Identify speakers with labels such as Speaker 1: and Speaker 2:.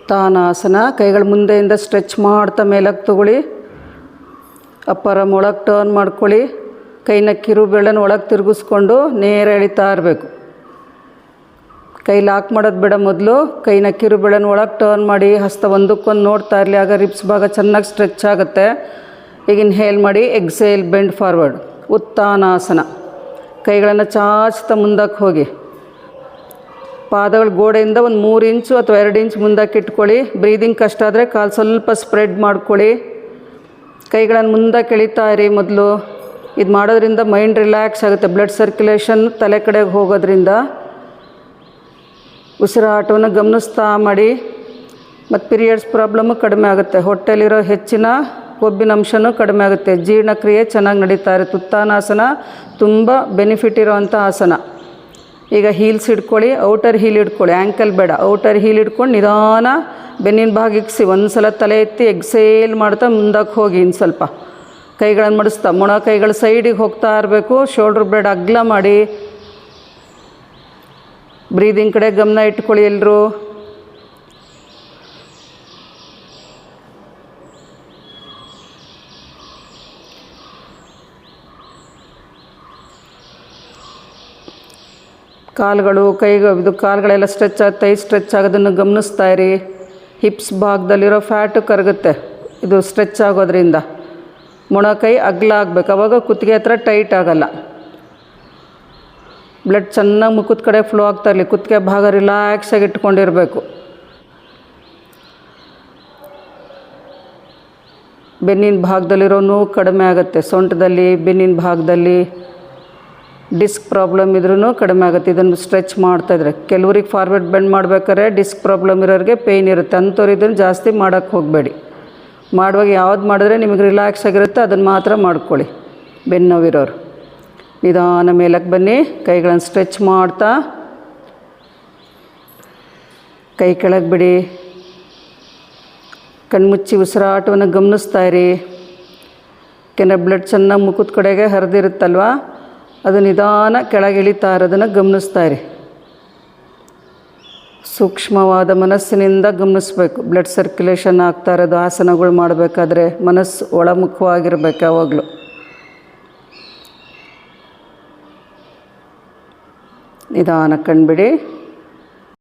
Speaker 1: ಉತ್ಥಾನಾಸನ. ಕೈಗಳು ಮುಂದೆಯಿಂದ ಸ್ಟ್ರೆಚ್ ಮಾಡ್ತಾ ಮೇಲಕ್ಕೆ ತಗೊಳ್ಳಿ. ಅಪ್ಪರ ಒಳಗೆ ಟರ್ನ್ ಮಾಡ್ಕೊಳ್ಳಿ. ಕೈನ ಕಿರುಬೆರಳನ್ನು ಒಳಗೆ ತಿರುಗಿಸ್ಕೊಂಡು ನೇರ ಎಳಿತಾ ಇರಬೇಕು. ಕೈ ಲಾಕ್ ಮಾಡೋದು ಬೇಡ. ಮೊದಲು ಕೈನ ಕಿರುಬೆರಳನ್ನು ಒಳಗೆ ಟರ್ನ್ ಮಾಡಿ ಹಸ್ತ ಒಂದಕ್ಕೊಂದು ನೋಡ್ತಾ ಇರಲಿ. ಆಗ ರಿಬ್ಸ್ ಭಾಗ ಚೆನ್ನಾಗಿ ಸ್ಟ್ರೆಚ್ ಆಗುತ್ತೆ. ಈಗ ಇನ್ಹೇಲ್ ಮಾಡಿ, ಎಕ್ಸೇಲ್, ಬೆಂಡ್ ಫಾರ್ವರ್ಡ್. ಉತ್ಥಾನಾಸನ. ಕೈಗಳನ್ನು ಚಾಚ್ತಾ ಮುಂದಕ್ಕೆ ಹೋಗಿ. ಪಾದಗಳು ಗೋಡೆಯಿಂದ ಒಂದು 3 ಇಂಚು ಅಥವಾ 2 ಇಂಚು ಮುಂದಕ್ಕೆ ಇಟ್ಕೊಳ್ಳಿ. ಬ್ರೀದಿಂಗ್ ಕಷ್ಟ ಆದರೆ ಕಾಲು ಸ್ವಲ್ಪ ಸ್ಪ್ರೆಡ್ ಮಾಡ್ಕೊಳ್ಳಿ. ಕೈಗಳನ್ನು ಮುಂದಕ್ಕೆ ಎಳಿತಾ ಇರಿ. ಮೊದಲು ಇದು ಮಾಡೋದ್ರಿಂದ ಮೈಂಡ್ ರಿಲ್ಯಾಕ್ಸ್ ಆಗುತ್ತೆ. ಬ್ಲಡ್ ಸರ್ಕ್ಯುಲೇಷನ್ ತಲೆ ಕಡೆಗೆ ಹೋಗೋದ್ರಿಂದ ಉಸಿರಾಟವನ್ನು ಗಮನಿಸ್ತಾ ಮಾಡಿ. ಮತ್ತು ಪೀರಿಯಡ್ಸ್ ಪ್ರಾಬ್ಲಮ್ಮು ಕಡಿಮೆ ಆಗುತ್ತೆ. ಹೊಟ್ಟೆಲಿರೋ ಹೆಚ್ಚಿನ ಕೊಬ್ಬಿನ ಅಂಶನೂ ಕಡಿಮೆ ಆಗುತ್ತೆ. ಜೀರ್ಣಕ್ರಿಯೆ ಚೆನ್ನಾಗಿ ನಡೀತಾ ಇರುತ್ತೆ. ಉತ್ಥಾನಾಸನ ತುಂಬ ಬೆನಿಫಿಟ್ ಇರೋವಂಥ ಆಸನ. ಈಗ ಹೀಲ್ಸ್ ಹಿಡ್ಕೊಳ್ಳಿ. ಔಟರ್ ಹೀಲ್ ಹಿಡ್ಕೊಳ್ಳಿ, ಆ್ಯಂಕಲ್ ಬೇಡ. ಔಟರ್ ಹೀಲ್ ಹಿಡ್ಕೊಂಡು ನಿಧಾನ ಬೆನ್ನಿನ ಭಾಗ ಇಕ್ಸಿ. ಒಂದು ಸಲ ತಲೆ ಎತ್ತಿ ಎಕ್ಸೇಲ್ ಮಾಡ್ತಾ ಮುಂದಕ್ಕೆ ಹೋಗಿ. ಇನ್ನು ಸ್ವಲ್ಪ ಕೈಗಳನ್ನು ಮಡಿಸ್ತಾ ಮೊಣ ಕೈಗಳು ಸೈಡಿಗೆ ಹೋಗ್ತಾ ಇರಬೇಕು. ಶೋಲ್ಡ್ರ್ ಬ್ಲೇಡ್ ಅಗಲ ಮಾಡಿ. ಬ್ರೀದಿಂಗ್ ಕಡೆ ಗಮನ ಇಟ್ಕೊಳ್ಳಿ ಎಲ್ಲರೂ. ಕಾಲುಗಳು ಕಾಲುಗಳೆಲ್ಲ ಸ್ಟ್ರೆಚ್ ತೈ ಸ್ಟ್ರೆಚ್ ಆಗೋದನ್ನು ಗಮನಿಸ್ತಾ ಇರಿ. ಹಿಪ್ಸ್ ಭಾಗದಲ್ಲಿರೋ ಫ್ಯಾಟು ಕರಗುತ್ತೆ ಇದು ಸ್ಟ್ರೆಚ್ ಆಗೋದ್ರಿಂದ. ಮೊಣಕೈ ಅಗಲ ಆಗಬೇಕು. ಆವಾಗ ಕುತ್ತಿಗೆ ಹತ್ರ ಟೈಟ್ ಆಗಲ್ಲ. ಬ್ಲಡ್ ಚೆನ್ನಾಗಿ ಮುಖದ ಕಡೆ ಫ್ಲೋ ಆಗ್ತಾ ಇರಲಿ. ಕುತ್ತಿಗೆ ಭಾಗ ರಿಲ್ಯಾಕ್ಸಾಗಿ ಇಟ್ಕೊಂಡಿರಬೇಕು. ಬೆನ್ನಿನ ಭಾಗದಲ್ಲಿರೋ ನೋವು ಕಡಿಮೆ ಆಗುತ್ತೆ. ಸೊಂಟದಲ್ಲಿ, ಬೆನ್ನಿನ ಭಾಗದಲ್ಲಿ ಡಿಸ್ಕ್ ಪ್ರಾಬ್ಲಮ್ ಇದ್ರೂ ಕಡಿಮೆ ಆಗುತ್ತೆ ಇದನ್ನು ಸ್ಟ್ರೆಚ್ ಮಾಡ್ತಾಯಿದ್ರೆ. ಕೆಲವ್ರಿಗೆ ಫಾರ್ವರ್ಡ್ ಬೆಂಡ್ ಮಾಡ್ಬೇಕಾದ್ರೆ ಡಿಸ್ಕ್ ಪ್ರಾಬ್ಲಮ್ ಇರೋರಿಗೆ ಪೇಯ್ನ್ ಇರುತ್ತೆ. ಅಂಥವ್ರು ಇದನ್ನು ಜಾಸ್ತಿ ಮಾಡೋಕ್ಕೆ ಹೋಗಬೇಡಿ. ಮಾಡುವಾಗ ಯಾವ್ದು ಮಾಡಿದ್ರೆ ನಿಮಗೆ ರಿಲ್ಯಾಕ್ಸ್ ಆಗಿರುತ್ತೆ ಅದನ್ನು ಮಾತ್ರ ಮಾಡ್ಕೊಳ್ಳಿ. ಬೆನ್ನು ನೋವಿರೋರು ನಿಧಾನ ಮೇಲಕ್ಕೆ ಬನ್ನಿ. ಕೈಗಳನ್ನು ಸ್ಟ್ರೆಚ್ ಮಾಡ್ತಾ ಕೈ ಕೆಳಗೆ ಬಿಡಿ. ಕಣ್ಮುಚ್ಚಿ ಉಸಿರಾಟವನ್ನು ಗಮನಿಸ್ತಾ ಇರಿ. ಯಾಕೆಂದರೆ ಬ್ಲಡ್ ಚೆನ್ನಾಗಿ ಮುಖದ ಕಡೆಗೆ ಹರಿದಿರುತ್ತಲ್ವ, ಅದು ನಿಧಾನ ಕೆಳಗೆ ಇಳಿತಾ ಇರೋದನ್ನು ಗಮನಿಸ್ತಾ ಇರಿ. ಸೂಕ್ಷ್ಮವಾದ ಮನಸ್ಸಿನಿಂದ ಗಮನಿಸಬೇಕು. ಬ್ಲಡ್ ಸರ್ಕ್ಯುಲೇಷನ್ ಆಗ್ತಾ ಇರೋದು ಆಸನಗಳು ಮಾಡಬೇಕಾದ್ರೆ ಮನಸ್ಸು ಒಳಮುಖವಾಗಿರ್ಬೇಕು ಯಾವಾಗಲೂ. ನಿಧಾನ ಕಣ್ಬಿಡಿ.